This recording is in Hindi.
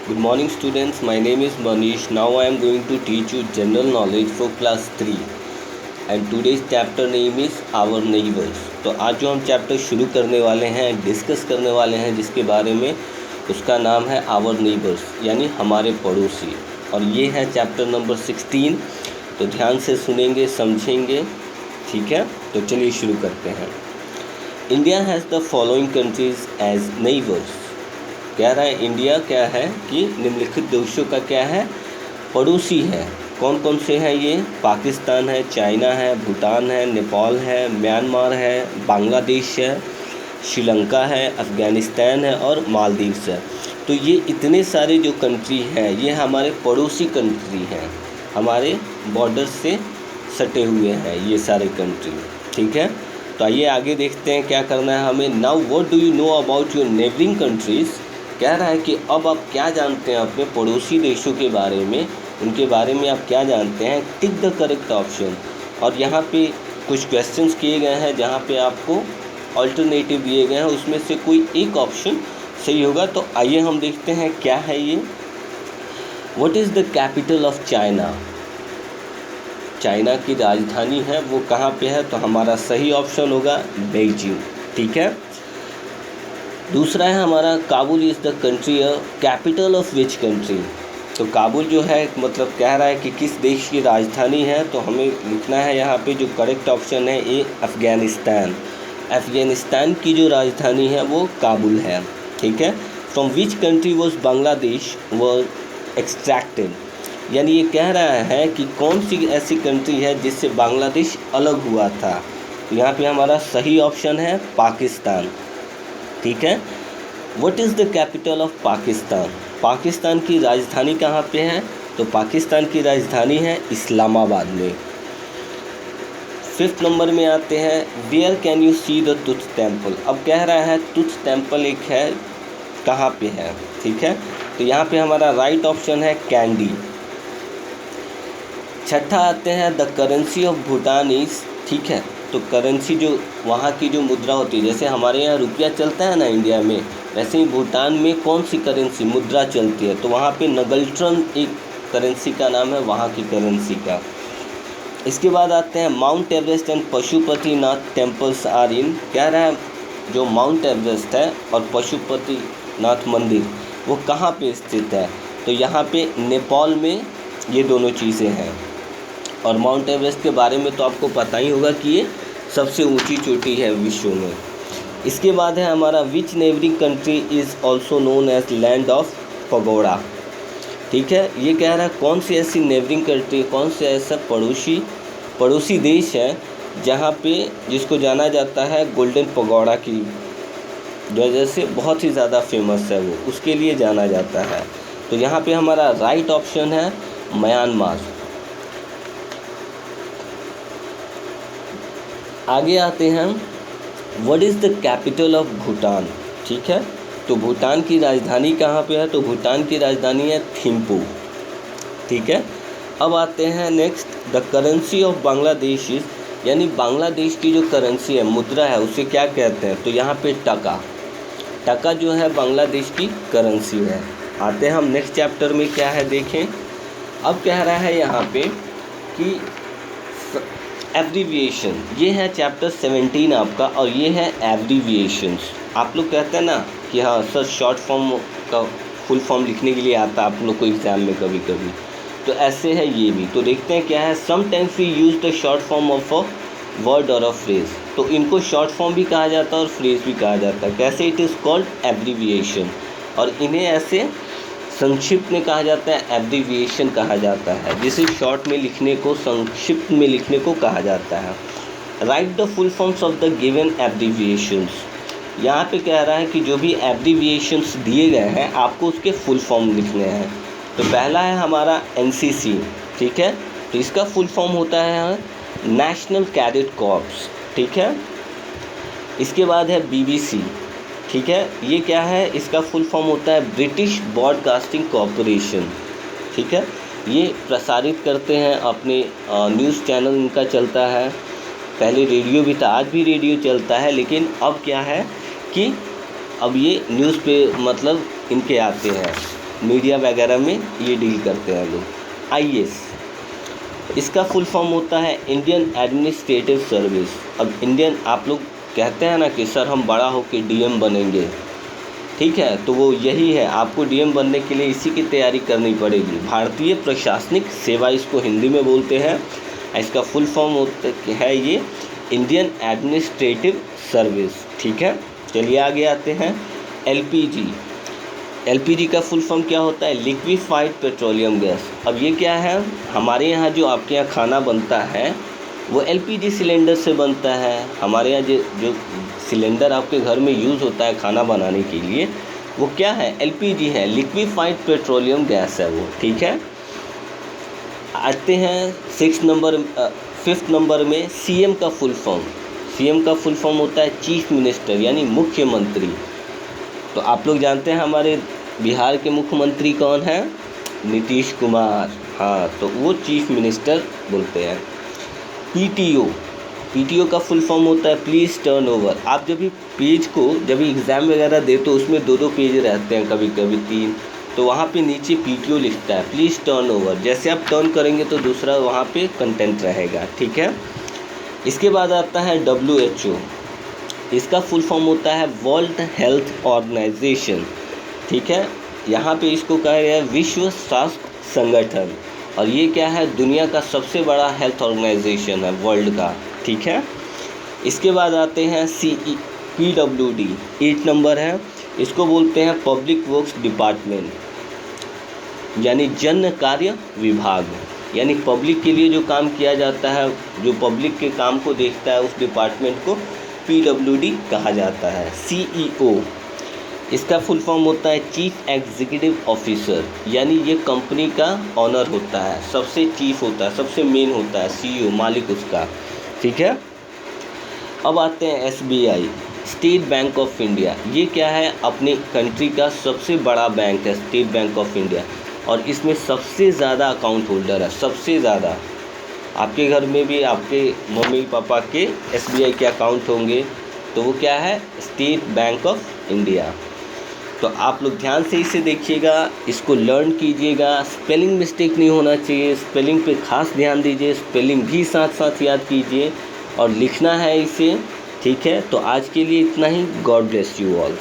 Good morning students, my name is Manish. Now I am going to teach you general knowledge for class 3 and today's chapter name is Our Neighbors. तो आज जो हम चैप्टर शुरू करने वाले हैं, डिस्कस करने वाले हैं जिसके बारे में, उसका नाम है Our Neighbors यानी हमारे पड़ोसी, और ये है चैप्टर नंबर 16। तो ध्यान से सुनेंगे, समझेंगे, ठीक है। तो चलिए शुरू करते हैं। India has the following countries as neighbours. कह रहा है इंडिया क्या है कि निम्नलिखित देशों का क्या है, पड़ोसी है। कौन कौन से हैं ये? पाकिस्तान है, चाइना है, भूटान है, नेपाल है, म्यांमार है, बांग्लादेश है, श्रीलंका है, अफ़गानिस्तान है और मालदीव्स है। तो ये इतने सारे जो कंट्री हैं ये हमारे पड़ोसी कंट्री हैं, हमारे बॉर्डर से सटे हुए हैं ये सारे कंट्री, ठीक है। तो आइए आगे देखते हैं क्या करना है हमें। Now what do you know about your neighbouring countries. कह रहा है कि अब आप क्या जानते हैं अपने पड़ोसी देशों के बारे में, उनके बारे में आप क्या जानते हैं। Tick the correct option. और यहाँ पे कुछ क्वेश्चंस किए गए हैं जहाँ पे आपको अल्टरनेटिव दिए गए हैं, उसमें से कोई एक ऑप्शन सही होगा। तो आइए हम देखते हैं क्या है ये। What is the capital of China. China की राजधानी है वो कहाँ पे है? तो हमारा सही ऑप्शन होगा बेइजिंग, ठीक है। दूसरा है हमारा Kabul is the country capital of which country. तो काबुल जो है मतलब कह रहा है कि किस देश की राजधानी है, तो हमें लिखना है यहाँ पे जो करेक्ट ऑप्शन है ए अफ़गानिस्तान। अफ़गानिस्तान की जो राजधानी है वो काबुल है, ठीक है। From which country was Bangladesh was extracted. यानी ये कह रहा है कि कौन सी ऐसी कंट्री है जिससे बांग्लादेश अलग हुआ था। तो यहाँ पे हमारा सही ऑप्शन है पाकिस्तान, ठीक है। What is the capital of Pakistan. Pakistan की राजधानी कहाँ पे है? तो पाकिस्तान की राजधानी है इस्लामाबाद में। 5th नंबर में आते हैं, where can you see the तुत टेम्पल। अब कह रहा है तुत टेम्पल एक है, कहाँ पे है, ठीक है। तो यहाँ पे हमारा राइट ऑप्शन है कैंडी। छठा आते हैं, the currency of Bhutan is, ठीक है। तो करेंसी जो वहाँ की जो मुद्रा होती है, जैसे हमारे यहाँ रुपया चलता है ना इंडिया में, वैसे ही भूटान में कौन सी करेंसी मुद्रा चलती है? तो वहाँ पे नगल्ट्रन एक करेंसी का नाम है वहाँ की करेंसी का। इसके बाद आते हैं, Mount Everest and Pashupatinath temples are in. कह रहा है जो माउंट एवरेस्ट है और पशुपतिनाथ मंदिर वो कहाँ पे स्थित है? तो यहाँ पे नेपाल में ये दोनों चीज़ें हैं। और माउंट एवरेस्ट के बारे में तो आपको पता ही होगा कि ये सबसे ऊंची चोटी है विश्व में। इसके बाद है हमारा, which neighbouring country is also known as land of pagoda, ठीक है। ये कह रहा है कौन सी ऐसी नेबरिंग कंट्री, कौन से ऐसा पड़ोसी देश है जहाँ पे जिसको जाना जाता है गोल्डन पगोड़ा की वजह से, बहुत ही ज़्यादा फेमस है वो, उसके लिए जाना जाता है। तो यहाँ पे हमारा राइट ऑप्शन है म्यांमार। आगे आते हैं, what is the capital of Bhutan, ठीक है। तो भूटान की राजधानी कहाँ पे है? तो भूटान की राजधानी है थिम्पू, ठीक है। अब आते हैं next, the currency of Bangladesh is, यानी बांग्लादेश की जो करेंसी है, मुद्रा है, उसे क्या कहते हैं? तो यहाँ पे टका जो है बांग्लादेश की करेंसी है। आते हैं हम नेक्स्ट चैप्टर में क्या है देखें। अब कह रहा है यहाँ पे कि एब्रीविएशन, ये है चैप्टर 17 आपका, और ये है एब्रीविएशंस। आप लोग कहते हैं ना कि हाँ सर शॉर्ट फॉर्म का फुल फॉर्म लिखने के लिए आता है आप लोग को एग्ज़ाम में कभी कभी, तो ऐसे है ये भी। तो देखते हैं क्या है। Sometimes we use the short form of a word और अ फ्रेज। तो इनको शॉर्ट फॉर्म भी कहा जाता है और फ्रेज भी कहा जाता है। कैसे? It is called abbreviation. और इन्हें ऐसे संक्षिप्त में कहा जाता है, एब्रीविएशन कहा जाता है, जिसे शॉर्ट में लिखने को, संक्षिप्त में लिखने को कहा जाता है। Right the full forms of the given abbreviations. यहाँ पे कह रहा है कि जो भी एब्रीविएशंस दिए गए हैं आपको उसके फुल फॉर्म लिखने हैं। तो पहला है हमारा NCC, ठीक है। तो इसका फुल फॉर्म होता है नेशनल कैडेट कॉर्प्स, ठीक है। इसके बाद है BBC, ठीक है। ये क्या है? इसका फुल फॉर्म होता है ब्रिटिश ब्रॉडकास्टिंग कॉरपोरेशन, ठीक है। ये प्रसारित करते हैं अपने न्यूज़ चैनल इनका चलता है। पहले रेडियो भी था, आज भी रेडियो चलता है, लेकिन अब क्या है कि अब ये न्यूज़ पे मतलब इनके आते हैं। मीडिया वगैरह में ये डील करते हैं लोग। आईएएस, इसका फुल फॉर्म होता है इंडियन एडमिनिस्ट्रेटिव सर्विस। अब इंडियन, आप लोग कहते हैं ना कि सर हम बड़ा होकर डीएम बनेंगे, ठीक है, तो वो यही है, आपको डीएम बनने के लिए इसी की तैयारी करनी पड़ेगी। भारतीय प्रशासनिक सेवा इसको हिंदी में बोलते हैं। इसका फुल फॉर्म होता है ये इंडियन एडमिनिस्ट्रेटिव सर्विस, ठीक है। चलिए आगे आते हैं। एलपीजी, एलपीजी का फुल फॉर्म क्या होता है? Liquefied petroleum gas. अब ये क्या है? हमारे यहाँ जो आपके यहाँ खाना बनता है वो एलपीजी सिलेंडर से बनता है। हमारे यहाँ जो सिलेंडर आपके घर में यूज़ होता है खाना बनाने के लिए, वो क्या है? एलपीजी है, लिक्विफाइड पेट्रोलियम गैस है वो, ठीक है। आते हैं 5th नंबर में सीएम का फुल फॉर्म। सीएम का फुल फॉर्म होता है चीफ मिनिस्टर, यानी मुख्यमंत्री। तो आप लोग जानते हैं हमारे बिहार के मुख्यमंत्री कौन हैं? नीतीश कुमार। हाँ, तो वो चीफ मिनिस्टर बोलते हैं। पीटीओ, पीटीओ का फुल फॉर्म होता है प्लीज़ टर्न ओवर। आप जब भी पेज को, जब भी एग्ज़ाम वगैरह दे तो उसमें 2-2 पेज रहते हैं, कभी कभी 3, तो वहाँ पे नीचे पीटीओ लिखता है प्लीज़ टर्न ओवर। जैसे आप टर्न करेंगे तो दूसरा वहाँ पे कंटेंट रहेगा, ठीक है। इसके बाद आता है WHO, इसका फुल फॉर्म होता है वर्ल्ड हेल्थ ऑर्गेनाइजेशन, ठीक है। यहाँ पे इसको कहा गया है विश्व स्वास्थ्य संगठन, और ये क्या है? दुनिया का सबसे बड़ा हेल्थ ऑर्गेनाइजेशन है वर्ल्ड का, ठीक है। इसके बाद आते हैं PWD, 8 नंबर है। इसको बोलते हैं पब्लिक वर्क्स डिपार्टमेंट, यानी जन कार्य विभाग, यानी पब्लिक के लिए जो काम किया जाता है, जो पब्लिक के काम को देखता है, उस डिपार्टमेंट को PWD कहा जाता है। CEO, इसका फुल फॉर्म होता है चीफ एग्जीक्यूटिव ऑफिसर, यानी ये कंपनी का ऑनर होता है, सबसे चीफ होता है, सबसे मेन होता है CEO, मालिक उसका, ठीक है। अब आते हैं SBI, state bank of India. ये क्या है? अपनी कंट्री का सबसे बड़ा बैंक है स्टेट बैंक ऑफ इंडिया, और इसमें सबसे ज़्यादा अकाउंट होल्डर है, सबसे ज़्यादा। आपके घर में भी आपके मम्मी पापा के SBI के अकाउंट होंगे, तो वो क्या है? State bank of India. तो आप लोग ध्यान से इसे देखिएगा, इसको लर्न कीजिएगा, स्पेलिंग मिस्टेक नहीं होना चाहिए, स्पेलिंग पे खास ध्यान दीजिए, स्पेलिंग भी साथ साथ याद कीजिए और लिखना है इसे, ठीक है। तो आज के लिए इतना ही। God bless you all.